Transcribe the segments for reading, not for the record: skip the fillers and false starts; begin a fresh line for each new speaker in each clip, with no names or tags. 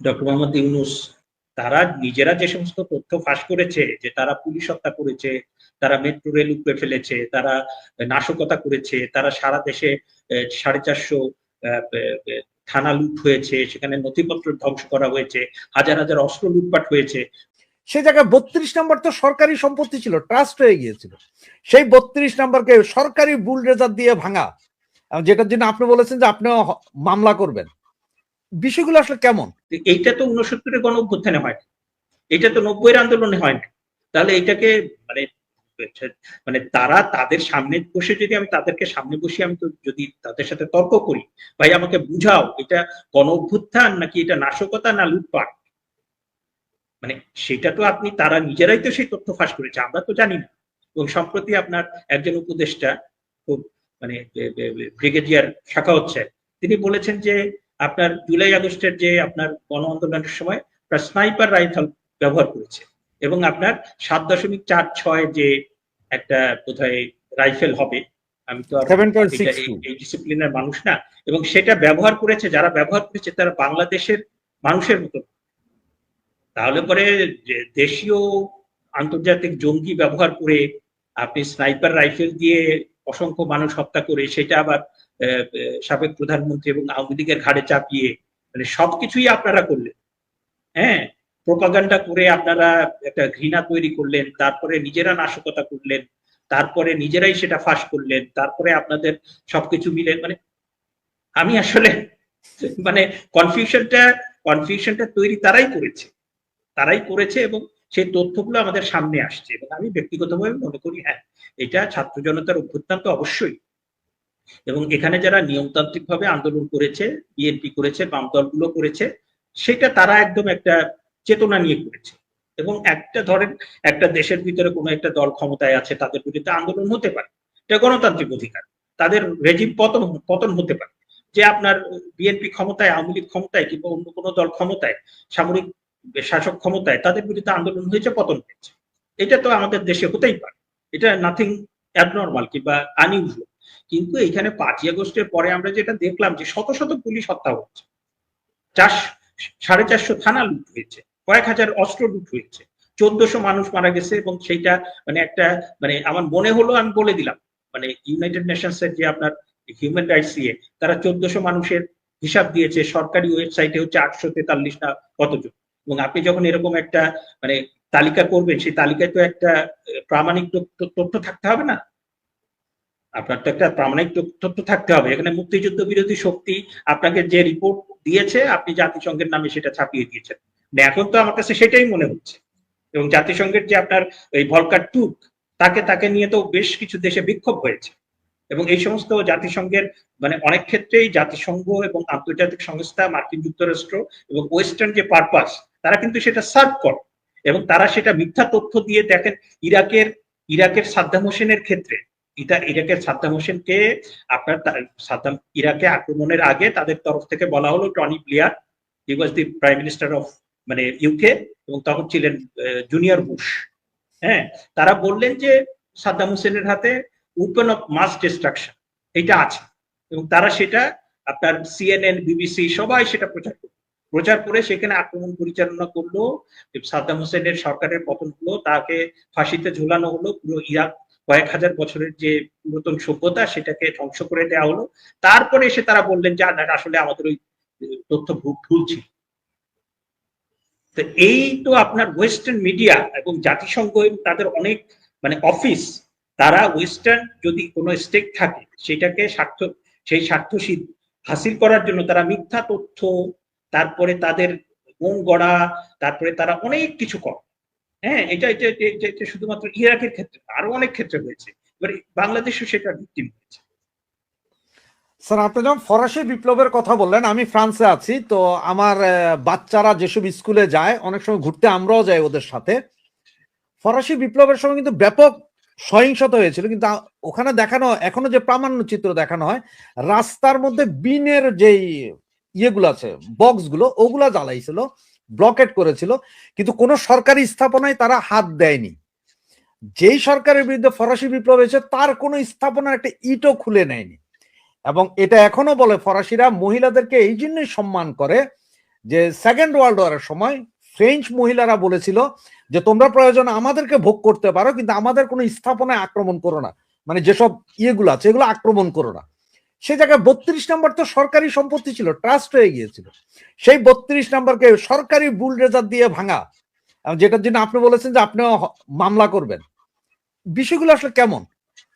Doctor Mohammad Yunus তারা নিজেরা যে সমস্ত তথ্য ফাঁস করেছে যে তারা পুলিশ হত্যা করেছে, তারা মেট্রো রেল উপড়ে ফেলেছে, তারা নাশকতা করেছে, তারা সারা দেশে 450 থানা লুট হয়েছে, সেখানে নথিপত্র ধ্বংস করা হয়েছে, হাজার হাজার অস্ত্র লুটপাট হয়েছে।
সে জায়গায় 32 নম্বর তো সরকারি সম্পত্তি ছিল, ট্রাস্ট হয়ে গিয়েছিল। সেই 32 নম্বরকে সরকারি বুলডোজার দিয়ে ভাঙা, যেটার জন্য আপনি বলেছেন যে আপনি মামলা করবেন, বিষয়গুলো আসলে কেমন?
এইটা তো 69-এর গণ অভ্যুত্থানে হয়, এটা তো 90-এর আন্দোলনে হয় না। তাহলে এটাকে মানে তারা তাদের সামনে বসে, যদি আমি তাদেরকে সামনে বসে আমি তো যদি তাদের সাথে তর্ক করি, ভাই আমাকে বুঝাও এটা গণ অভ্যুত্থান নাকি এটা নাশকতা না লুটপাট, মানে সেটা তো আপনি তারা নিজেরাই তো সেই তথ্য ফাঁস করেছে, আমরা তো জানি না। এবং সম্প্রতি আপনার একজন উপদেষ্টা খুব মানে ব্রিগেডিয়ার সাখাওয়াত সাহেব, তিনি বলেছেন যে আপনার জুলাই আগস্টের যে আপনার গণ আন্দোলনের সময় স্নাইপার রাইফেল ব্যবহার করেছে, এবং আপনার 7.46 যে একটা বোধহয় রাইফেল হবে, আমি তো আর এই ডিসিপ্লিনের মানুষ না, এবং সেটা ব্যবহার করেছে, যারা ব্যবহার করেছে তারা বাংলাদেশের মানুষের মতো। তাহলে পরে দেশীয় আন্তর্জাতিক জঙ্গি ব্যবহার করে আপনি স্নাইপার রাইফেল দিয়ে অসংখ্য মানুষ হত্যা করে সেটা আবার সাবেক প্রধানমন্ত্রী এবং আওয়ামী লীগের ঘাড়ে চাপিয়ে, মানে সবকিছুই আপনারা করলেন। হ্যাঁ, প্রোপাগান্ডা করে আপনারা একটা ঘৃণা তৈরি করলেন, তারপরে নিজেরা নাশকতা করলেন, তারপরে নিজেরাই সেটা ফাঁস করলেন, তারপরে আপনাদের সবকিছু মিলে মানে আমি আসলে মানে কনফিউশনটা তৈরি তারাই করেছে এবং সেই তথ্যগুলো আমাদের সামনে আসছে। এবং আমি ব্যক্তিগতভাবে মনে করি হ্যাঁ, এটা ছাত্র জনতার অভ্যুত্থান তো অবশ্যই, এবং এখানে যারা নিয়মতান্ত্রিক ভাবে আন্দোলন করেছে, বিএনপি করেছে, বাম দলগুলো করেছে, সেটা তারা একদম একটা চেতনা নিয়ে করেছে। এবং একটা ধরেন একটা দেশের ভিতরে কোনো একটা দল ক্ষমতায় আছে, তাদের বিরুদ্ধে আন্দোলন হতে পারে, এটা গণতান্ত্রিক অধিকার, তাদের রেজিম পতন হতে পারে। যে আপনার বিএনপি ক্ষমতায়, আওয়ামী লীগ ক্ষমতায়, কিংবা অন্য কোনো দল ক্ষমতায়, সামরিক শাসক ক্ষমতায়, তাদের বিরুদ্ধে আন্দোলন হয়েছে, পতন হয়েছে, এটা তো আমাদের দেশে হতেই পারে, এটা নাথিং অ্যাবনর্মাল কিংবা আনইউজুয়াল। কিন্তু এখানে 5ই আগস্টের পরে আমরা যেটা দেখলাম যে শত শত পুলিশ হত্যা হচ্ছে, 450 থানা লুট হয়েছে, কয়েক হাজার অস্ত্র লুট হয়েছে, 1400 মানুষ মারা গেছে। এবং সেইটা মানে একটা মানে আমার মনে হলো, আমি বলে দিলাম, মানে ইউনাইটেড নেশনস এর যে আপনার হিউম্যান রাইটস ইয়ে, তারা 1400 মানুষের হিসাব দিয়েছে, সরকারি ওয়েবসাইটে হচ্ছে 843 না কতজন। এবং আপনি যখন এরকম একটা মানে তালিকা করবেন, সেই তালিকায় তো একটা প্রামাণিক তথ্য থাকতে হবে না, আপনার তো একটা প্রামাণিক তথ্য থাকতে হবে। এখানে মুক্তিযুদ্ধ বিরোধী শক্তি আপনাকে যে রিপোর্ট দিয়েছে, আপনি জাতিসংঘের নামে সেটা ছাপিয়ে দিয়েছেন। এখন তো আমার কাছে সেটাই মনে হচ্ছে। এবং জাতিসংঘের যে আপনার এই ভলকার টুক, তাকে নিয়ে তো বেশ কিছু দেশে বিক্ষোভ হয়েছে। এবং এই সমস্ত জাতিসংঘের মানে অনেক ক্ষেত্রেই জাতিসংঘ এবং আন্তর্জাতিক সংস্থা, মার্কিন যুক্তরাষ্ট্র এবং ওয়েস্টার্ন যে পারপাস, তারা কিন্তু সেটা সার্ভ করে, এবং তারা সেটা মিথ্যা তথ্য দিয়ে দেখেন। ইরাকের সাদ্দাম হোসেনের ক্ষেত্রে, ইরাকের সাদ্দাম হোসেনকে আপনার ইরাকে আক্রমণের আগে তাদের তরফ থেকে বলা হলো Tony Blair, he was the prime minister of মানে ইউকে, এবং তখন ছিলেন জুনিয়র বুশ। হ্যাঁ, তারা বললেন যে সাদ্দাম হোসেনের হাতে ওয়েপন অফ মাস ডিস্ট্রাকশন এটা আছে, এবং তারা সেটা আপনার সিএনএন, বিবিসি সবাই সেটা প্রচার করে সেখানে আক্রমণ পরিচালনা করলো, সাদ্দাম হোসেনের সরকারের পতন হলো, তাকে ফাঁসিতে ঝুলানো হলো, পুরো ইরাক কয়েক হাজার বছরের যে পুরাতন সভ্যতা সেটাকে ধ্বংস করে দেওয়া হলো। তারপরে এসে তারা বললেন যে আসলে আমাদের ওই তথ্য ভুল ছিল। তো এই তো আপনার ওয়েস্টার্ন মিডিয়া এবং জাতিসংঘ তাদের অনেক মানে অফিস, তারা ওয়েস্টার্ন যদি কোনো স্টেক থাকে সেটাকে সেই স্বার্থ হাসিল করার জন্য তারা মিথ্যা তথ্য, তারপরে তাদের মন গড়া, তারপরে তারা অনেক কিছু করে। হ্যাঁ, এটা শুধুমাত্র ইরাকের ক্ষেত্রে, আরো অনেক ক্ষেত্রে হয়েছে, এবার বাংলাদেশও সেটা ভিকটিম হয়েছে।
স্যার, আপনি যখন ফরাসি বিপ্লবের কথা বললেন, আমি ফ্রান্সে আছি, তো আমার বাচ্চারা যেসব স্কুলে যায়, অনেক সময় ঘুরতে আমরাও যাই ওদের সাথে। ফরাসি বিপ্লবের সময় কিন্তু ব্যাপক সহিংসতা হয়েছিল, কিন্তু ওখানে দেখানো এখনো যে প্রামাণ্য চিত্র দেখানো হয়, রাস্তার মধ্যে বিনের যেই ইয়েগুলো আছে, বক্সগুলো, ওগুলা জ্বালাইছিল, ব্লকেট করেছিল, কিন্তু কোনো সরকারি স্থাপনায় তারা হাত দেয়নি। যেই সরকারের বিরুদ্ধে ফরাসি বিপ্লব হয়েছে তার কোনো স্থাপনার একটা ইটও খুলে নেয়নি। এবং এটা এখনো বলে ফরাসিরা মহিলাদেরকে এই জন্যই সম্মান করে যে সেকেন্ড ওয়ার্ল্ড ওয়ারের সময় ফ্রেঞ্চ মহিলারা বলেছিল যে তোমরা প্রয়োজনে আমাদেরকে ভোগ করতে পারো, কিন্তু আমাদের কোনো স্থাপনায় আক্রমণ করো না, মানে যেসব ইয়েগুলো আছে এগুলো আক্রমণ করো না। সে জায়গায় 32 নম্বর তো সরকারি সম্পত্তি ছিল, ট্রাস্ট হয়ে গিয়েছিল। সেই 32 নম্বরকে সরকারি বুলডোজার দিয়ে ভাঙা, যেটার জন্য আপনি বলেছেন যে আপনি মামলা করবেন। বিষয়গুলো আসলে কেমন?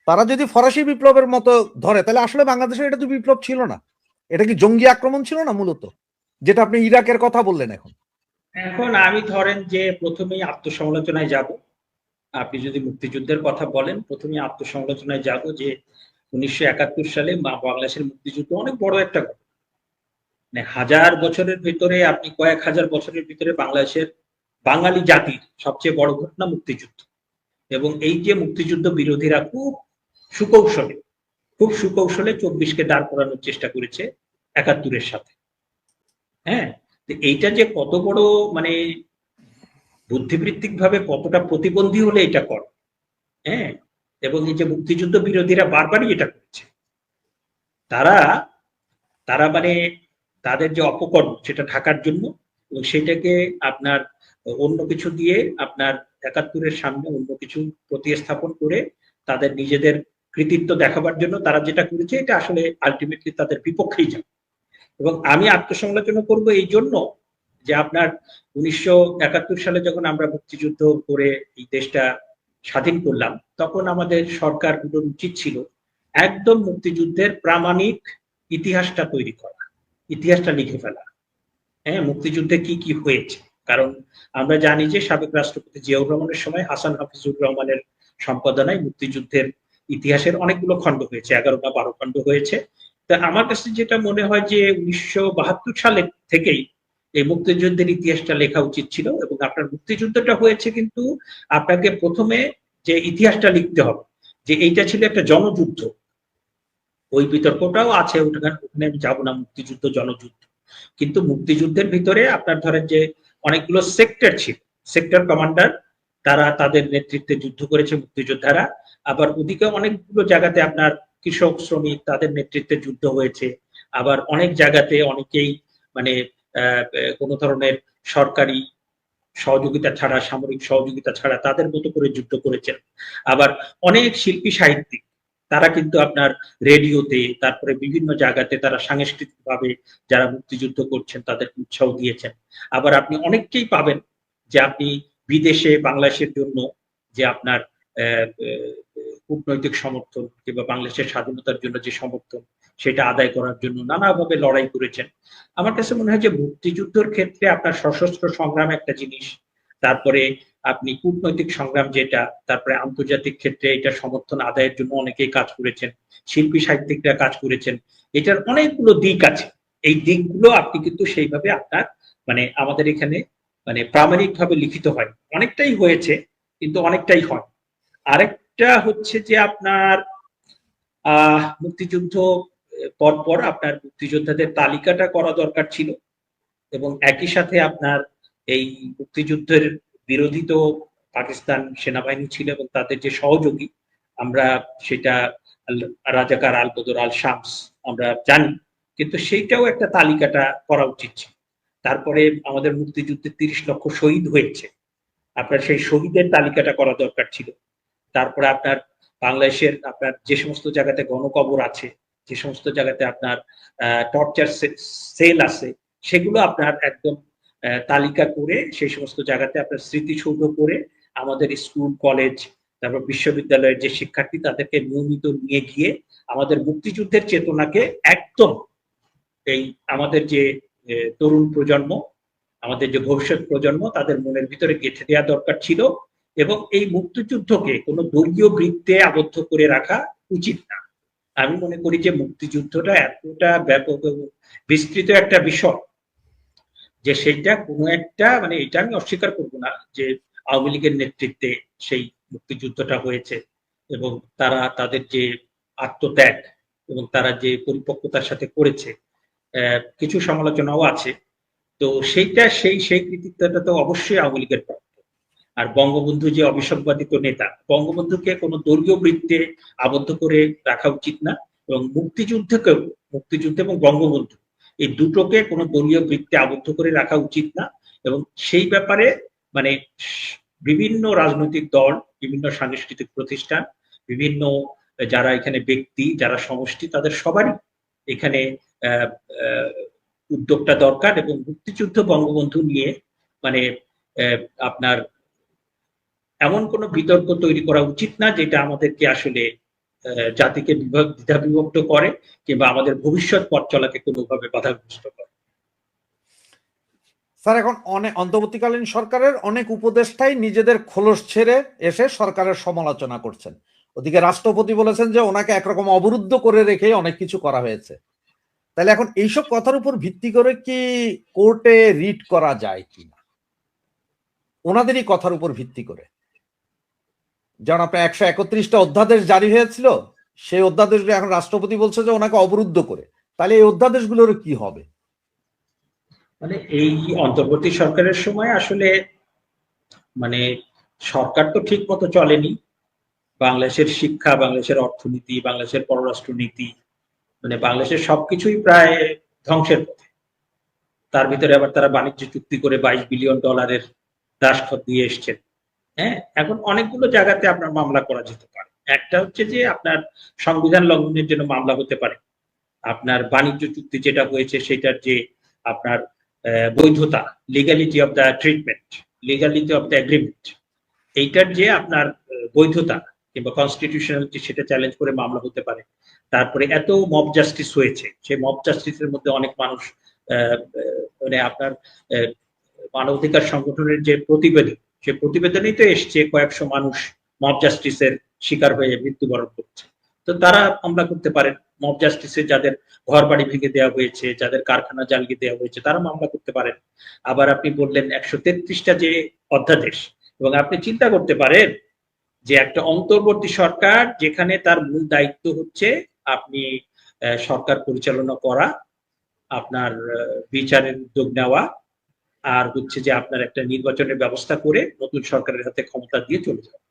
তারা যদি ফরাসি বিপ্লবের মতো ধরে, তাহলে আসলে বাংলাদেশে এটা তো বিপ্লব ছিল না, এটা কি জঙ্গি আক্রমণ ছিল না মূলত, যেটা আপনি ইরাকের কথা বললেন?
এখন আমি ধরেন যে প্রথমেই আত্মসমালোচনায় যাব। আপনি যদি মুক্তিযুদ্ধের কথা বলেন, প্রথমে আত্মসমালোচনায় যাব যে 1971 সালে বাংলাদেশের মুক্তিযুদ্ধ অনেক বড় একটা ঘটনা। মানে হাজার বছরের ভিতরে, আপনি কয়েক হাজার বছরের ভিতরে বাংলাদেশের বাঙালি জাতির সবচেয়ে বড় ঘটনা মুক্তিযুদ্ধ। এবং এই যে মুক্তিযুদ্ধ বিরোধীরা খুব সুকৌশলে 24কে দাঁড় করানোর চেষ্টা করেছে 71-এর সাথে। হ্যাঁ, এইটা যে কত বড় মানে বুদ্ধিবৃত্তিক ভাবে কতটা প্রতিবন্ধী হলে এটা করে। হ্যাঁ, এবং এই যে মুক্তিযুদ্ধ বিরোধীরা বারবারই এটা করেছে। তারা তারা মানে তাদের যে অপকর্ম সেটা ঢাকার জন্য, এবং সেটাকে আপনার অন্য কিছু দিয়ে, আপনার 71-এর সামনে অন্য কিছু প্রতিস্থাপন করে তাদের নিজেদের কৃতিত্ব দেখাবার জন্য তারা যেটা করেছে, এটা আসলে আলটিমেটলি তাদের বিপক্ষেই যাবে। এবং আমি আত্মসমালোচনা করব এই জন্য যে আপনার 1971 সালে যখন আমরা মুক্তিযুদ্ধ করে এই দেশটা স্বাধীন করলাম, তখন আমাদের সরকারগুলোর উচিত ছিল একদম মুক্তিযুদ্ধের প্রামাণিক ইতিহাসটা তৈরি করা, ইতিহাসটা লিখে ফেলা। হ্যাঁ, মুক্তিযুদ্ধে কি কি হয়েছে। কারণ আমরা জানি যে সাবেক রাষ্ট্রপতি জিয়াউর রহমানের সময় হাসান হাফিজুর রহমানের সম্পাদনায় মুক্তিযুদ্ধের ইতিহাসের অনেকগুলো খণ্ড হয়েছে, 11 বা 12 খণ্ড হয়েছে। তা আমার কাছে যেটা মনে হয় যে 1972 সালে থেকেই এই মুক্তিযুদ্ধের ইতিহাসটা লেখা উচিত ছিল। এবং আপনার মুক্তিযুদ্ধটা হয়েছে, কিন্তু আপনাকে প্রথমে যে ইতিহাসটা লিখতে হবে যে এইটা ছিল একটা জনযুদ্ধ। ওই বিতর্কটাও আছে, ওখানে আমি যাবো না, মুক্তিযুদ্ধ জনযুদ্ধ। কিন্তু মুক্তিযুদ্ধের ভিতরে আপনার ধরেন যে অনেকগুলো সেক্টর ছিল, সেক্টর কমান্ডার, তারা তাদের নেতৃত্বে যুদ্ধ করেছে মুক্তিযোদ্ধারা। আবার ওদিকে অনেকগুলো জায়গাতে আপনার কৃষক শ্রমিক তাদের নেতৃত্বে যুদ্ধ হয়েছে। আবার অনেক জায়গাতে অনেকেই মানে কোনো ধরনের সরকারি সহযোগিতা ছাড়া, সামরিক সহযোগিতা ছাড়া তাদের মতো করে যুদ্ধ করেছেন। আবার অনেক শিল্পী সাহিত্যিক তারা কিন্তু আপনার রেডিওতে, তারপরে বিভিন্ন জায়গাতে তারা সাংস্কৃতিক ভাবে যারা মুক্তিযুদ্ধ করছেন তাদের উৎসাহ দিয়েছেন। আবার আপনি অনেককেই পাবেন যে আপনি বিদেশে বাংলাদেশের জন্য যে আপনার কূটনৈতিক সমর্থন কিংবা বাংলাদেশের স্বাধীনতার জন্য যে সমর্থন সেটা আদায় করার জন্য নানাভাবে লড়াই করেছেন। আমার কাছে মনে হয় যে মুক্তিযুদ্ধের ক্ষেত্রে আপনার সশস্ত্র সংগ্রাম একটা জিনিস, তারপরে আপনি কূটনৈতিক সংগ্রাম যেটা, তারপরে আন্তর্জাতিক ক্ষেত্রে এটা সমর্থন আদায়ের জন্য অনেকেই কাজ করেছেন, শিল্পী সাহিত্যিকরা কাজ করেছেন। এটার অনেকগুলো দিক আছে। এই দিকগুলো আপনি কিন্তু সেইভাবে আপনার মানে আমাদের এখানে মানে প্রামাণিক ভাবে লিখিত হয়, অনেকটাই হয়েছে কিন্তু অনেকটাই হয়। আরেকটা হচ্ছে যে আপনার মুক্তিযুদ্ধ পরপর আপনার মুক্তিযোদ্ধাদের তালিকাটা করা দরকার ছিল। এবং একই সাথে আপনার এই মুক্তিযুদ্ধের বিরোধী তো পাকিস্তান সেনাবাহিনী ছিল এবং তাদের যে সহযোগী, আমরা সেটা রাজাকার আল বদর আল শামস আমরা জানি, কিন্তু সেইটাও একটা তালিকাটা করা উচিত ছিল। তারপরে আমাদের মুক্তিযুদ্ধে 30 লক্ষ শহীদ হয়েছে, আপনার সেই শহীদের তালিকাটা করা দরকার ছিল। তারপরে আপনার বাংলাদেশের আপনার যে সমস্ত জায়গাতে গণকবর আছে, যে সমস্ত জায়গাতে আপনার টর্চার সেল আছে, সেগুলো আপনার একদম তালিকা করে সেই সমস্ত জায়গাতে আপনার স্মৃতিসৌধ করে আমাদের স্কুল কলেজ তারপর বিশ্ববিদ্যালয়ের যে শিক্ষার্থী তাদেরকে নিয়মিত নিয়ে গিয়ে আমাদের মুক্তিযুদ্ধের চেতনাকে একদম এই আমাদের যে তরুণ প্রজন্ম, আমাদের যে ভবিষ্যৎ প্রজন্ম তাদের মনের ভিতরে গেঁথে দেওয়া দরকার ছিল। এবং এই মুক্তিযুদ্ধকে কোনো দলীয় বৃত্তে আবদ্ধ করে রাখা উচিত না। আমি মনে করি যে মুক্তিযুদ্ধটা এতটা ব্যাপক এবং বিস্তৃত একটা বিষয় যে সেইটা কোনো একটা মানে এটা আমি অস্বীকার করব না যে আওয়ামী লীগের নেতৃত্বে সেই মুক্তিযুদ্ধটা হয়েছে এবং তারা তাদের যে আত্মত্যাগ এবং তারা যে পরিপক্কতার সাথে করেছে, কিছু সমালোচনাও আছে। তো সেইটা সেই কৃতিত্বটা তো অবশ্যই আওয়ামী লীগের প্রাপ্য। আর বঙ্গবন্ধু যে অবিসংবাদিত নেতা, বঙ্গবন্ধুকে কোনো দলীয় বৃত্তে আবদ্ধ করে রাখা উচিত না। এবং মুক্তিযুদ্ধ এবং বঙ্গবন্ধু এই দুটোকে কোনো দলীয় বৃত্তে আবদ্ধ করে রাখা উচিত না। এবং সেই ব্যাপারে মানে বিভিন্ন রাজনৈতিক দল, বিভিন্ন সাংস্কৃতিক প্রতিষ্ঠান, বিভিন্ন যারা এখানে ব্যক্তি, যারা সমষ্টি, তাদের সবারই এখানে উদ্যোগটা দরকার। এবং মুক্তিযুদ্ধ বঙ্গবন্ধু নিয়ে মানে আপনার এমন কোনো বিতর্ক তৈরি করা উচিত না যেটা আমাদেরকে আসলে জাতিকে দ্বিধা বিভক্ত করে কিংবা আমাদের ভবিষ্যৎ পথ চলাকে কোনোভাবে বাধাগ্রস্ত করে।
স্যার, এখন অন্তর্বর্তীকালীন সরকারের অনেক উপদেষ্টাই নিজেদের খোলস ছেড়ে এসে সরকারের সমালোচনা করছেন। ওদিকে রাষ্ট্রপতি বলেছেন যে ওনাকে একরকম অবরুদ্ধ করে রেখে অনেক কিছু করা হয়েছে। তাহলে এখন এইসব কথার উপর ভিত্তি করে কি কোর্টে রিট করা যায় কিনা, ওনাদেরই কথার উপর ভিত্তি করে? যেমন আপনার 131টা অধ্যাদেশ জারি হয়েছিল, সেই অধ্যাদেশগুলো এখন রাষ্ট্রপতি বলছে যে ওনাকে অবরুদ্ধ করে, তাহলে এই অধ্যাদেশগুলোর কি হবে?
মানে এই অন্তর্বর্তী সরকারের সময় আসলে মানে সরকার তো ঠিক মতো চলেনি। বাংলাদেশের শিক্ষা, বাংলাদেশের অর্থনীতি, বাংলাদেশের পররাষ্ট্র নীতি, মানে বাংলাদেশের সবকিছুই প্রায় ধ্বংসের পথে। তার ভিতরে আবার তারা বাণিজ্য চুক্তি করে $22 বিলিয়ন দাসখত দিয়ে এসছেন। হ্যাঁ, এখন অনেকগুলো জায়গাতে আপনার মামলা করা যেতে পারে। একটা হচ্ছে যে আপনার সংবিধান লঙ্ঘনের জন্য মামলা হতে পারে। আপনার বাণিজ্য চুক্তি যেটা হয়েছে সেটার যে আপনার বৈধতা, legality of the treatment, legality of the agreement, এইটার যে আপনার বৈধতা কিংবা কনস্টিটিউশনালিটি, সেটা চ্যালেঞ্জ করে মামলা হতে পারে। তারপরে এত মব জাস্টিস হয়েছে, সেই মব জাস্টিসের মধ্যে অনেক মানুষ মানে আপনার মানবাধিকার সংগঠনের যে প্রতিবেদন, সে প্রতিবেদনেই তো এসছে কয়েকশো মানুষ মব জাস্টিসের শিকার হয়ে মৃত্যুবরণ করছে। তো তারা মামলা করতে পারেন। মব জাস্টিসে যাদের ঘর বাড়ি ভেঙে দেওয়া হয়েছে, যাদের কারখানা জ্বালিয়ে দেওয়া হয়েছে, তারা মামলা করতে পারেন। আবার আপনি বললেন 133টা যে অধ্যাদেশ, এবং আপনি চিন্তা করতে পারেন যে একটা অন্তর্বর্তী সরকার যেখানে তার মূল দায়িত্ব হচ্ছে আপনি সরকার পরিচালনা করা, আপনার বিচারের উদ্যোগ নেওয়া, আর হচ্ছে যে আপনার একটা নির্বাচনের ব্যবস্থা করে নতুন সরকারের হাতে ক্ষমতা দিয়ে চলে যাওয়া,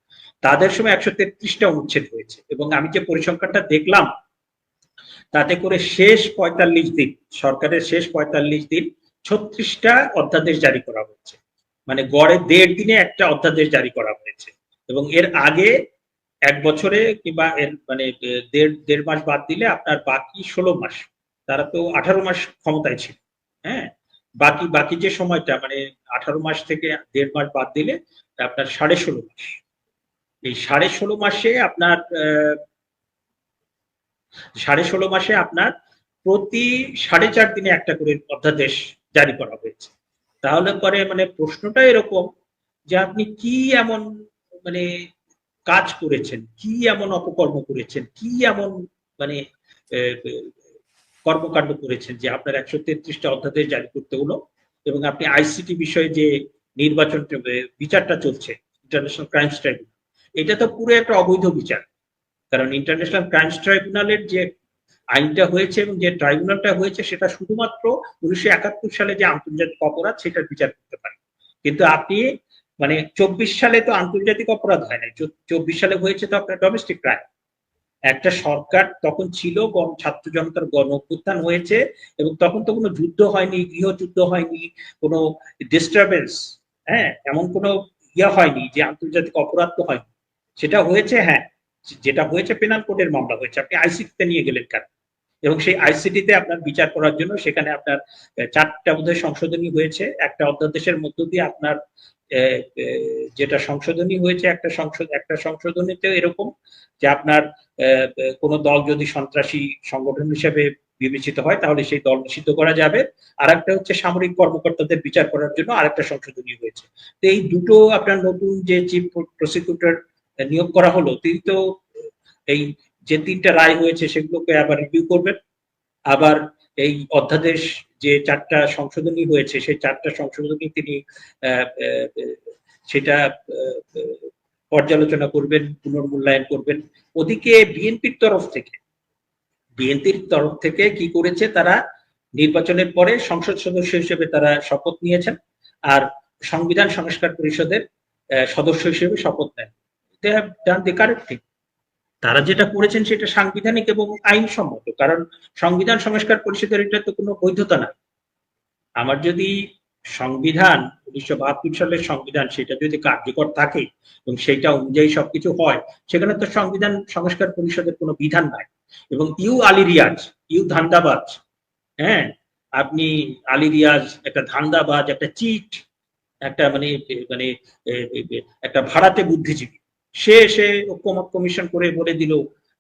তাদের সময় 133টা অনুচ্ছেদ হয়েছে। এবং আমি যে পরিসংখ্যানটা দেখলাম তাতে করে শেষ 45 দিন, সরকারের শেষ 45 দিন 36টা অধ্যাদেশ জারি করা হয়েছে। মানে গড়ে 1.5 দিনে একটা অধ্যাদেশ জারি করা হয়েছে। এবং এর আগে এক বছরে কিংবা এর মানে দেড় মাস বাদ দিলে আপনার বাকি 16 মাস, তারা তো 18 মাস ক্ষমতায় ছিল। হ্যাঁ, বাকি যে সময়টা মানে 18 মাস থেকে 1.5 মাস বাদ দিলে আপনার 16.5 মাস। এই 16.5 মাসে আপনার 16.5 মাসে আপনার প্রতি 4.5 দিনে একটা করে অধ্যাদেশ জারি করা হয়েছে। তাহলে পরে মানে প্রশ্নটা এরকম যে আপনি কি এমন মানে কাজ করেছেন, কি এমন অপকর্ম করেছেন, কি এমন মানে কর্মকাণ্ড করেছেন যে আপনার 133টা অধ্যাদেশ জারি করতে হলো। এবং আপনি আইসিটি বিষয়ে যে নির্বাচন বিচারটা চলছে, ইন্টারন্যাশনাল ক্রাইমস ট্রাইব্যুনাল, এটা তো পুরো একটা অবৈধ বিচার। কারণ ইন্টারন্যাশনাল ক্রাইমস ট্রাইব্যুনালের যে আইনটা হয়েছে এবং যে ট্রাইব্যুনালটা হয়েছে সেটা শুধুমাত্র 1971 সালে যে আন্তর্জাতিক অপরাধ সেটার বিচার করতে পারে। কিন্তু আপনি মানে 24 সালে তো আন্তর্জাতিক অপরাধ হয় না, 24 সালে হয়েছে তো আপনার ডোমেস্টিক ক্রাইম। একটা সরকার তখন ছিল, ছাত্র জনতার গণ অভ্যুত্থান হয়েছে, এবং তখন তো কোনো যুদ্ধ হয়নি, গৃহযুদ্ধ হয়নি, কোনো ডিস্টারবেন্স, হ্যাঁ, এমন কোনো হয়নি যে আন্তর্জাতিক অপরাধ তো হয়নি। সেটা হয়েছে, হ্যাঁ, যেটা হয়েছে পেনাল কোডের মামলা হয়েছে। আপনি আইসিটিতে নিয়ে গেলেন কেন? এবং সেই আইসিটিতে আপনার বিচার করার জন্য সেখানে আপনার 4টা বোধহয় সংশোধনী হয়েছে। একটা অধ্যাদেশের মধ্য দিয়ে আপনার যেটা সংশোধনী হয়েছে, একটা সংশোধনীতে এরকম যে আপনার কোন দল যদি সন্ত্রাসী সংগঠন হিসেবে বিবেচিত হয় তাহলে সেই দল নিষিদ্ধ করা যাবে। আর একটা হচ্ছে সামরিক কর্মকর্তাদের বিচার করার জন্য আরেকটা সংশোধনী হয়েছে। তো এই দুটো আপনার নতুন যে চিফ প্রসিকিউটর নিয়োগ করা হলো, তিনি তো এই যে 3টা রায় হয়েছে সেগুলোকে আবার রিভিউ করবেন। আবার এই অধ্যাদেশ যে 4টা সংশোধনী হয়েছে সেই 4টা সংশোধনী তিনি সেটা পর্যালোচনা করবেন, পুনর্মূল্যায়ন করবেন। ওদিকে বিএনপির তরফ থেকে কি করেছে, তারা নির্বাচনের পরে সংসদ সদস্য হিসেবে তারা শপথ নিয়েছেন আর সংবিধান সংস্কার পরিষদের সদস্য হিসেবে শপথ নেন। They have done the correct thing. তারা যেটা করেছেন সেটা সাংবিধানিক এবং আইনসম্মত, কারণ সংবিধান সংস্কার পরিষদের এটা তো কোনো বৈধতা নাই। আমার যদি সংবিধান 1972 সালের সংবিধান সেটা যদি কার্যকর থাকে এবং সেইটা অনুযায়ী সবকিছু হয়, সেখানে তো সংবিধান সংস্কার পরিষদের কোনো বিধান নাই। এবং ইউ আলী রিয়াজ, ইউ ধান্দাবাজ, হ্যাঁ, আপনি আলী রিয়াজ একটা ধান্দাবাজ, একটা চিট, একটা মানে মানে একটা ভাড়াটে বুদ্ধিজীবী। সে এসে ঐকমত্য কমিশন করে বলে দিল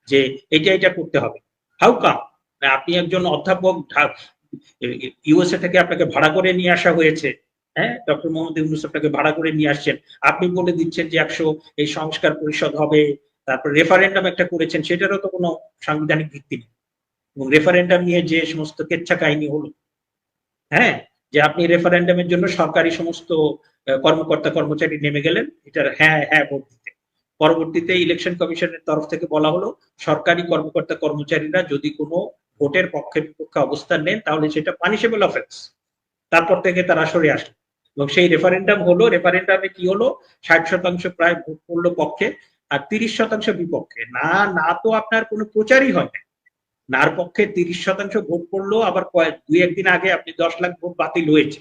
যে এটা করতে হবে। How come? আপনি একজন অধ্যাপক, ইউএসএ থেকে আপনাকে ভাড়া করে নিয়ে আসা হয়েছে, হ্যাঁ, ডক্টর মোহাম্মদ ইউনূস আপনাকে ভাড়া করে নিয়ে আসছেন, আপনি বলে দিচ্ছেন যে 100 এই সংস্কার পরিষদ হবে, তারপর রেফারেন্ডাম একটা করেছেন, সেটারও তো কোনো সাংবিধানিক ভিত্তি নেই। এবং রেফারেন্ডাম নিয়ে যে সমস্ত কেচ্ছা কাহিনী হলো, হ্যাঁ, যে আপনি রেফারেন্ডামের জন্য সরকারি সমস্ত কর্মকর্তা কর্মচারী নেমে গেলেন এটার হ্যাঁ হ্যাঁ ভোট দিতে। পরবর্তীতে ইলেকশন কমিশনের তরফ থেকে বলা হলো সরকারি কর্মকর্তা কর্মচারীরা যদি কোনো ভোটের পক্ষে বিপক্ষে অবস্থান নেন তাহলে সেটা পানিশেবল অফেন্স। তারপর থেকে তারা সরে আসলো এবং সেই রেফারেন্ডাম হলো। রেফারেন্ডামে কি হলো, 60% প্রায় ভোট পড়লো পক্ষে আর 30% বিপক্ষে। না না, তো আপনার কোনো প্রচারই হয় না। নার পক্ষে 30% ভোট পড়লো, আবার দুই একদিন আগে আপনি 10 লাখ ভোট বাতিল হয়েছে।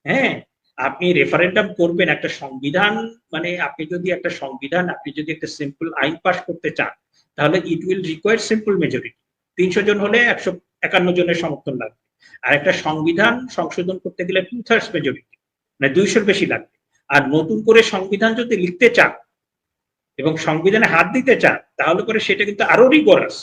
হ্যাঁ, আপনি রেফারেন্ডাম করবেন একটা সংবিধান, মানে আপনি যদি একটা সংবিধান, আপনি যদি একটা সিম্পল আইন পাস করতে চান তাহলে it will require simple majority. 300 জন হলে 151 জনের সমর্থন লাগবে। আর একটা সংবিধান সংশোধন করতে গেলে 2/3 মেজরিটি, মানে 200-র বেশি লাগবে। আর নতুন করে সংবিধান যদি লিখতে চান এবং সংবিধানে হাত দিতে চান তাহলে পরে সেটা কিন্তু আরো রিগোরাস।